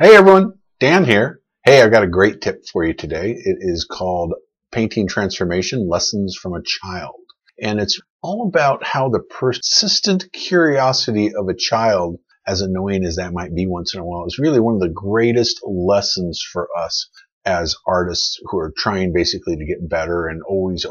Hey everyone, Dan here. Hey, I've got a great tip for you today. It is called Painting Transformation, Lessons from a Child. And it's all about how the persistent curiosity of a child, as annoying as that might be once in a while, is really one of the greatest lessons for us as artists who are trying basically to get better and always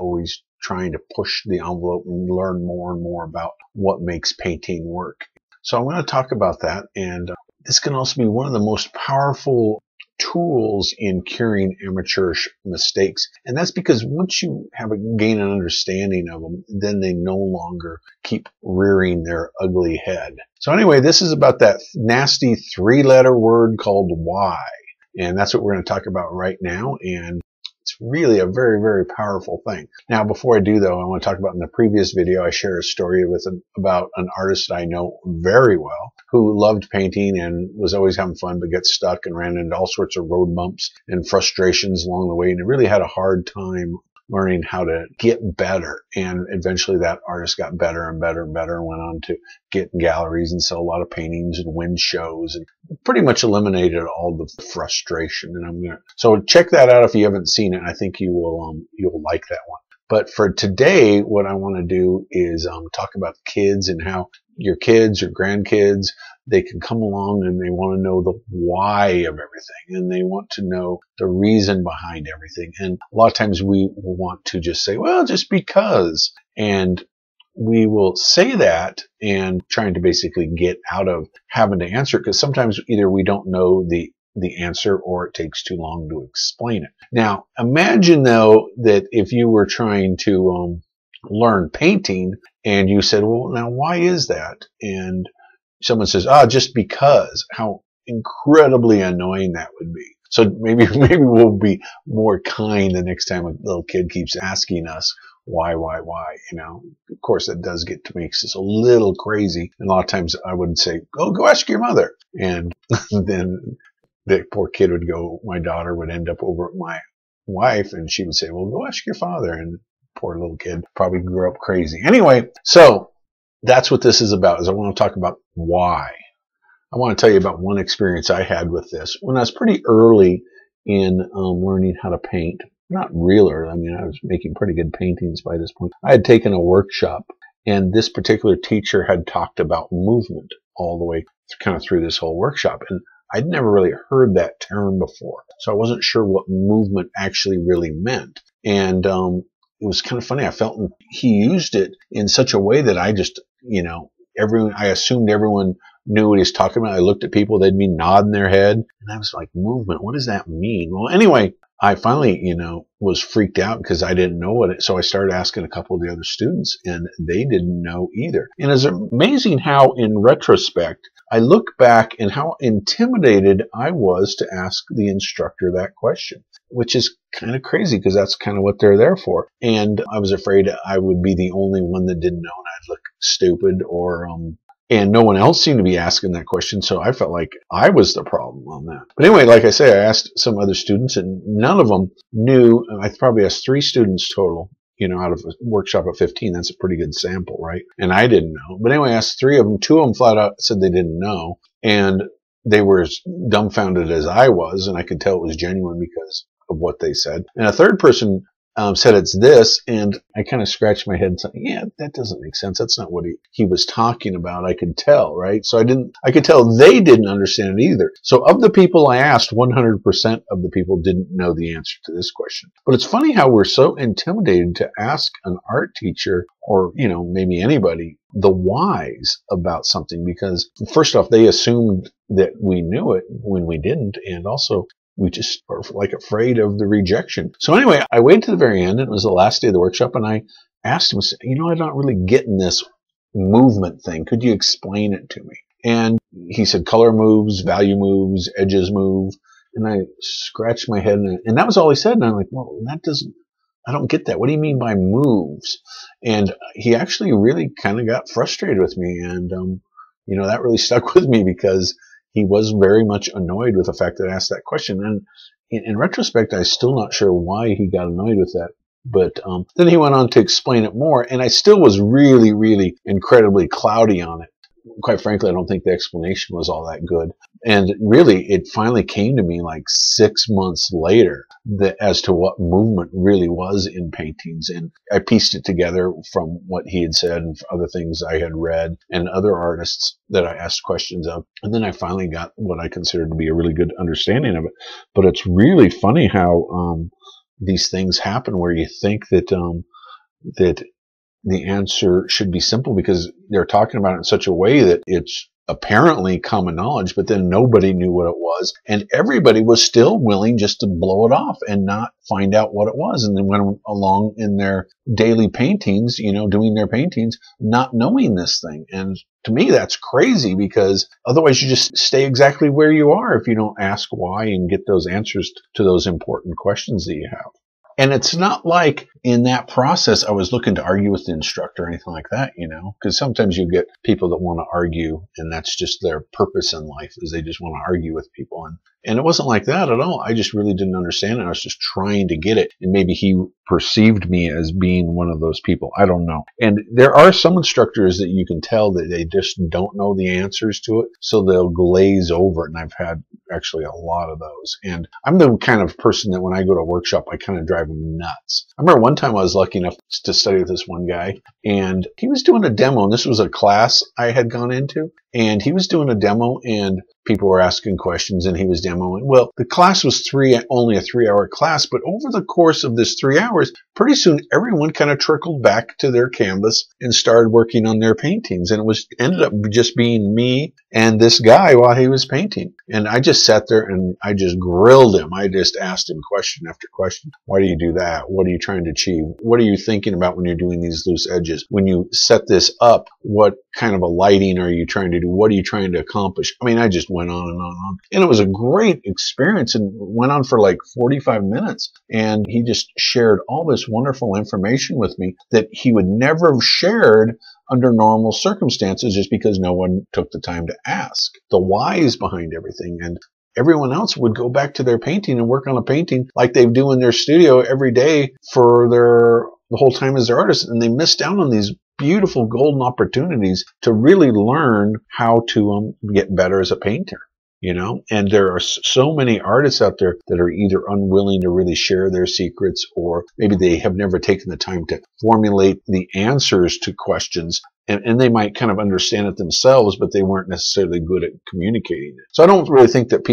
trying to push the envelope and learn more and more about what makes painting work. So I'm going to talk about that, and this can also be one of the most powerful tools in curing amateurish mistakes. And that's because once you gain an understanding of them, then they no longer keep rearing their ugly head. So anyway, this is about that nasty three-letter word called why. And that's what we're going to talk about right now. And it's really a very powerful thing. Now, before I do, though, I want to talk about in the previous video, I shared a story about an artist I know very well who loved painting and was always having fun, but got stuck and ran into all sorts of road bumps and frustrations along the way. And it really had a hard time learning how to get better. And eventually that artist got better and better and went on to get in galleries and sell a lot of paintings and win shows and pretty much eliminated all the frustration. And so check that out if you haven't seen it. I think you'll like that one. But for today, what I want to do is talk about kids and how your kids or grandkids, they can come along and they want to know the why of everything, and they want to know the reason behind everything. And a lot of times we want to just say, well, just because. And we will say that and trying to basically get out of having to answer it, because sometimes either we don't know the answer or it takes too long to explain it. Now, imagine though that if you were trying to learn painting and you said, well, now why is that? And someone says, just because. How incredibly annoying that would be. So maybe we'll be more kind the next time a little kid keeps asking us why, you know. Of course, that does makes us a little crazy. And a lot of times I would say, go ask your mother. And then the poor kid would go, my daughter would end up over at my wife and she would say, well, go ask your father. And poor little kid probably grew up crazy. Anyway, so that's what this is about, is I want to talk about why. I want to tell you about one experience I had with this. When I was pretty early in learning how to paint, not real early, I mean, I was making pretty good paintings by this point. I had taken a workshop, and this particular teacher had talked about movement all the way kind of through this whole workshop. And I'd never really heard that term before, so I wasn't sure what movement actually really meant. And it was kind of funny. I felt he used it in such a way that I just, I assumed everyone knew what he was talking about. I looked at people, they'd be nodding their head. And I was like, movement, what does that mean? Well, anyway, I finally, was freaked out because I didn't know so I started asking a couple of the other students and they didn't know either. And it's amazing how in retrospect, I look back and how intimidated I was to ask the instructor that question, which is kind of crazy because that's kind of what they're there for. And I was afraid I would be the only one that didn't know and I'd look stupid and no one else seemed to be asking that question. So I felt like I was the problem on that. But anyway, like I say, I asked some other students and none of them knew. I probably asked 3 students total, out of a workshop of 15. That's a pretty good sample, right? And I didn't know. But anyway, I asked 3 of them. 2 of them flat out said they didn't know. And they were as dumbfounded as I was. And I could tell it was genuine because of what they said. And a third person said it's this, and I kind of scratched my head and said, yeah, that doesn't make sense. That's not what he was talking about. I could tell, right? So I could tell they didn't understand it either. So of the people I asked, 100% of the people didn't know the answer to this question. But it's funny how we're so intimidated to ask an art teacher or, maybe anybody the whys about something, because first off, they assumed that we knew it when we didn't, and also we just are like afraid of the rejection. So anyway, I waited to the very end, and it was the last day of the workshop, and I asked him, I'm not really getting this movement thing. Could you explain it to me? And he said, color moves, value moves, edges move. And I scratched my head, and that was all he said. And I'm like, well, I don't get that. What do you mean by moves? And he actually really kind of got frustrated with me. And, that really stuck with me because he was very much annoyed with the fact that I asked that question. And in retrospect, I'm still not sure why he got annoyed with that. But then he went on to explain it more, and I still was really incredibly cloudy on it. quite frankly, I don't think the explanation was all that good. And really, it finally came to me like 6 months later as to what movement really was in paintings. And I pieced it together from what he had said and other things I had read and other artists that I asked questions of. And then I finally got what I considered to be a really good understanding of it. But it's really funny how these things happen where you think that that the answer should be simple because they're talking about it in such a way that it's apparently common knowledge, but then nobody knew what it was. And everybody was still willing just to blow it off and not find out what it was. And then went along in their daily paintings, doing their paintings, not knowing this thing. And to me, that's crazy because otherwise you just stay exactly where you are if you don't ask why and get those answers to those important questions that you have. And it's not like in that process I was looking to argue with the instructor or anything like that, because sometimes you get people that want to argue and that's just their purpose in life is they just want to argue with people. And it wasn't like that at all. I just really didn't understand it. I was just trying to get it. And maybe he perceived me as being one of those people. I don't know. And there are some instructors that you can tell that they just don't know the answers to it. So they'll glaze over it. And I've had actually a lot of those. And I'm the kind of person that when I go to a workshop, I kind of drive them nuts. I remember one time I was lucky enough to study with this one guy and he was doing a demo. And this was a class I had gone into. And he was doing a demo and people were asking questions and he was demoing. Well, the class was only a 3-hour class, but over the course of this 3 hours, pretty soon everyone kind of trickled back to their canvas and started working on their paintings. And ended up just being me and this guy while he was painting. And I just sat there and I just grilled him. I just asked him question after question. Why do you do that? What are you trying to achieve? What are you thinking about when you're doing these loose edges? When you set this up, what kind of a lighting are you trying to do? What are you trying to accomplish? I mean, I just went on and on and on. And it was a great experience and went on for like 45 minutes. And he just shared all this wonderful information with me that he would never have shared under normal circumstances just because no one took the time to ask the whys behind everything. And everyone else would go back to their painting and work on a painting like they do in their studio every day for the whole time as their artist. And they missed out on these beautiful golden opportunities to really learn how to get better as a painter. And there are so many artists out there that are either unwilling to really share their secrets or maybe they have never taken the time to formulate the answers to questions. And they might kind of understand it themselves, but they weren't necessarily good at communicating it. So I don't really think that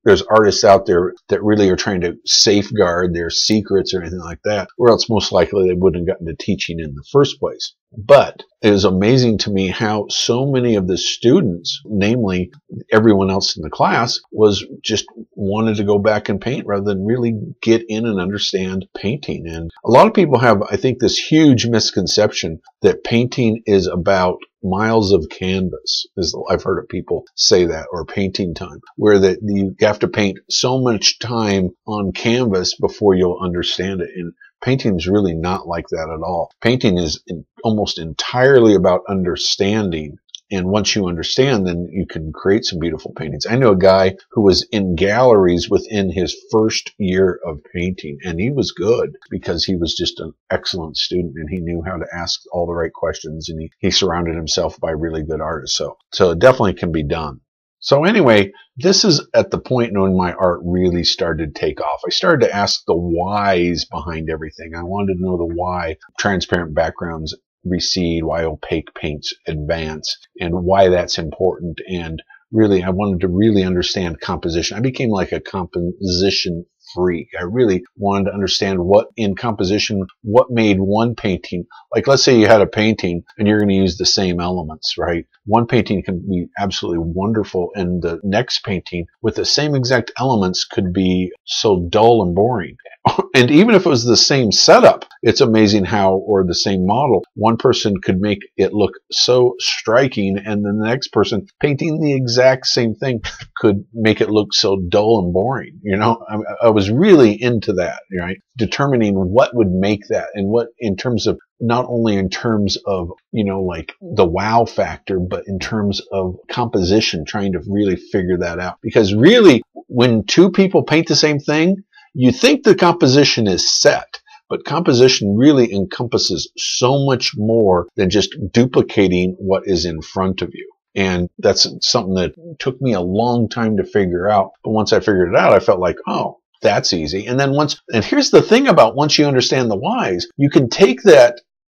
there's artists out there that really are trying to safeguard their secrets or anything like that, or else most likely they wouldn't have gotten to teaching in the first place. But it is amazing to me how so many of the students, namely everyone else in the class, was just wanted to go back and paint rather than really get in and understand painting. And a lot of people have, I think, this huge misconception that painting is about miles of canvas. I've heard of people say that, or painting time, where that you have to paint so much time on canvas before you'll understand it. And painting is really not like that at all. Painting is almost entirely about understanding. And once you understand, then you can create some beautiful paintings. I know a guy who was in galleries within his first year of painting, and he was good because he was just an excellent student and he knew how to ask all the right questions, and he surrounded himself by really good artists. So it definitely can be done. So anyway, this is at the point when my art really started to take off. I started to ask the whys behind everything. I wanted to know the why transparent backgrounds recede, why opaque paints advance, and why that's important. And really, I wanted to really understand composition. I became like a composition freak. I really wanted to understand what in composition, what made one painting. Like, let's say you had a painting and you're going to use the same elements, right? One painting can be absolutely wonderful, and the next painting with the same exact elements could be so dull and boring. And even if it was the same setup, it's amazing how, or the same model, one person could make it look so striking, and then the next person painting the exact same thing could make it look so dull and boring. I was really into that, right? Determining what would make that, and what in terms of, not only in terms of, like the wow factor, but in terms of composition, trying to really figure that out. Because really, when two people paint the same thing, you think the composition is set, but composition really encompasses so much more than just duplicating what is in front of you. And that's something that took me a long time to figure out. But once I figured it out, I felt like, oh, that's easy. And then and here's the thing about once you understand the whys, you can take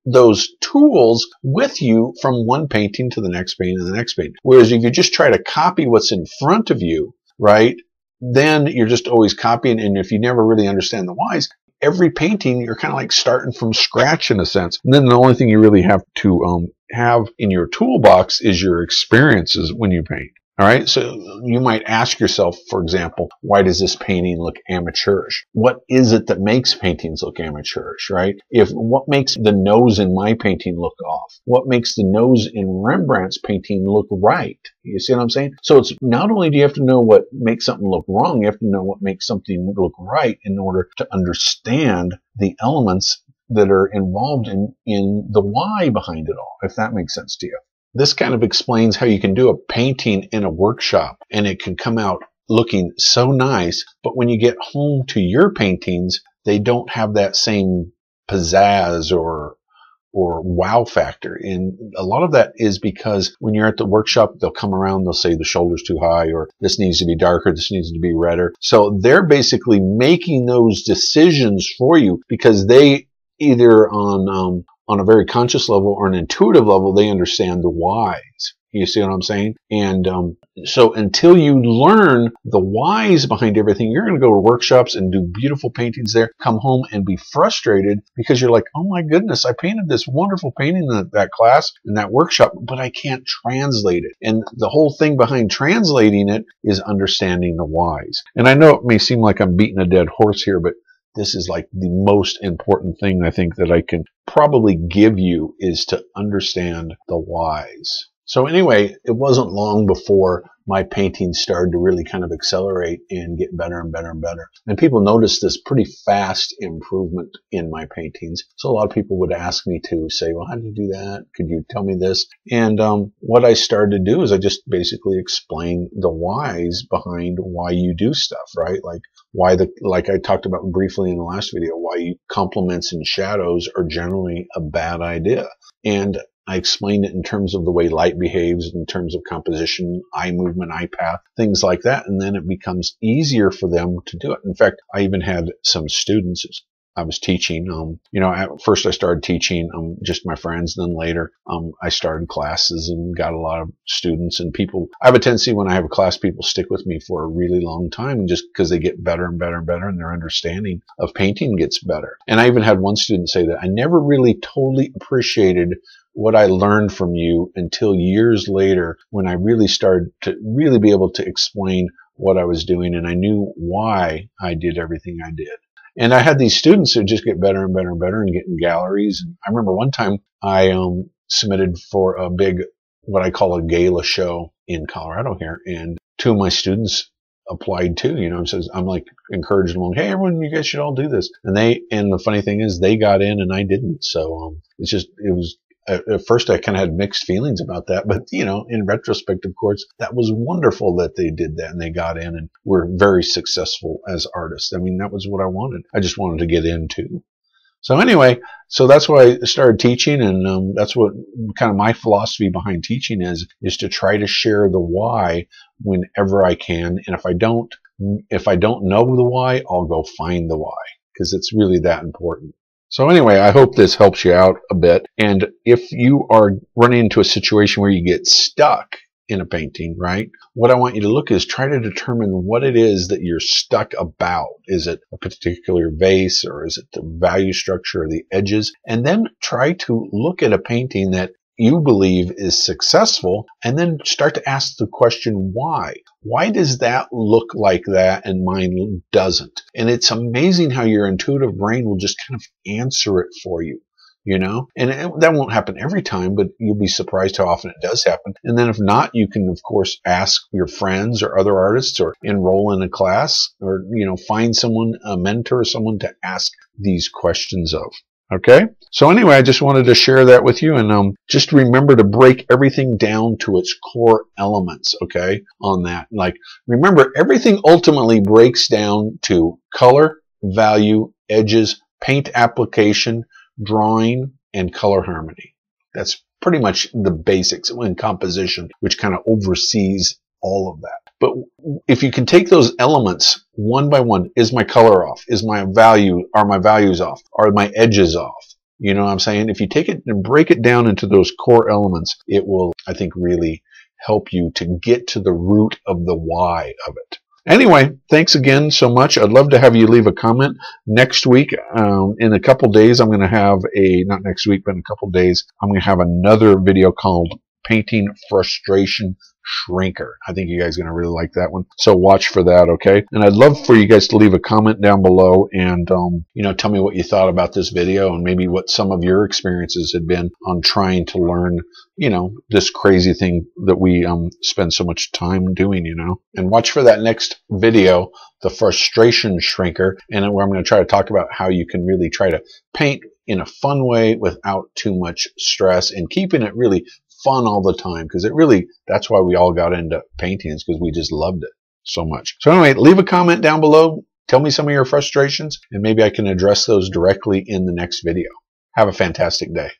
those tools with you from one painting to the next painting and the next painting. Whereas if you just try to copy what's in front of you, right, then you're just always copying. And if you never really understand the whys, every painting, you're kind of like starting from scratch in a sense. And then the only thing you really have to have in your toolbox is your experiences when you paint. All right, so you might ask yourself, for example, why does this painting look amateurish? What is it that makes paintings look amateurish, right? What makes the nose in my painting look off? What makes the nose in Rembrandt's painting look right? You see what I'm saying? So it's not only do you have to know what makes something look wrong, you have to know what makes something look right in order to understand the elements that are involved in the why behind it all, if that makes sense to you. This kind of explains how you can do a painting in a workshop and it can come out looking so nice, but when you get home to your paintings, they don't have that same pizzazz or wow factor. And a lot of that is because when you're at the workshop, they'll come around, they'll say the shoulder's too high, or this needs to be darker, this needs to be redder. So they're basically making those decisions for you because they either on a very conscious level or an intuitive level, they understand the whys. You see what I'm saying? And so until you learn the whys behind everything, you're going to go to workshops and do beautiful paintings there, come home and be frustrated because you're like, oh my goodness, I painted this wonderful painting in that class, in that workshop, but I can't translate it. And the whole thing behind translating it is understanding the whys. And I know it may seem like I'm beating a dead horse here, but this is like the most important thing I think that I can probably give you is to understand the whys. So anyway, it wasn't long before my paintings started to really kind of accelerate and get better and better and better. And people noticed this pretty fast improvement in my paintings. So a lot of people would ask me to say, well, how did you do that? Could you tell me this? And what I started to do is I just basically explain the whys behind why you do stuff, right? Like like I talked about briefly in the last video, why complements and shadows are generally a bad idea. And I explained it in terms of the way light behaves, in terms of composition, eye movement, eye path, things like that. And then it becomes easier for them to do it. In fact, I even had some students I was teaching. At first I started teaching just my friends. Then later I started classes and got a lot of students and people. I have a tendency when I have a class, people stick with me for a really long time just because they get better and better and better and their understanding of painting gets better. And I even had one student say that I never really totally appreciated what I learned from you until years later when I really started to really be able to explain what I was doing and I knew why I did everything I did. And I had these students who just get better and better and better and get in galleries. And I remember one time I submitted for a big, what I call a gala show in Colorado here. And two of my students applied too, says, I'm like encouraging them, hey, everyone, you guys should all do this. And the funny thing is they got in and I didn't. So at first I kind of had mixed feelings about that, but in retrospect, of course, that was wonderful that they did that and they got in and were very successful as artists. I mean, that was what I wanted. I just wanted to get into. So anyway, so that's why I started teaching, and that's what kind of my philosophy behind teaching is to try to share the why whenever I can. And if I don't know the why, I'll go find the why because it's really that important. So anyway, I hope this helps you out a bit. And if you are running into a situation where you get stuck in a painting, right? What I want you to look is try to determine what it is that you're stuck about. Is it a particular vase or is it the value structure or the edges? And then try to look at a painting that you believe is successful and then start to ask the question, why? Why does that look like that and mine doesn't? And it's amazing how your intuitive brain will just kind of answer it for you, and that won't happen every time, but you'll be surprised how often it does happen. And then if not, you can, of course, ask your friends or other artists or enroll in a class or, find someone, a mentor or someone to ask these questions of. Okay. So anyway, I just wanted to share that with you and just remember to break everything down to its core elements. Okay. On that, like remember everything ultimately breaks down to color, value, edges, paint application, drawing, and color harmony. That's pretty much the basics in composition, which kind of oversees all of that. But if you can take those elements one by one, is my color off? Are my values off? Are my edges off? You know what I'm saying? If you take it and break it down into those core elements, it will, I think, really help you to get to the root of the why of it. Anyway, thanks again so much. I'd love to have you leave a comment. Next week, in a couple days, I'm going to have not next week, but in a couple days, I'm going to have another video called Painting Frustration Shrinker. I think you guys are going to really like that one. So watch for that, okay? And I'd love for you guys to leave a comment down below and, tell me what you thought about this video and maybe what some of your experiences had been on trying to learn, this crazy thing that we spend so much time doing, And watch for that next video, the Frustration Shrinker, and where I'm going to try to talk about how you can really try to paint in a fun way without too much stress and keeping it really fun all the time, because that's why we all got into painting, is because we just loved it so much. So anyway, leave a comment down below. Tell me some of your frustrations, and maybe I can address those directly in the next video. Have a fantastic day.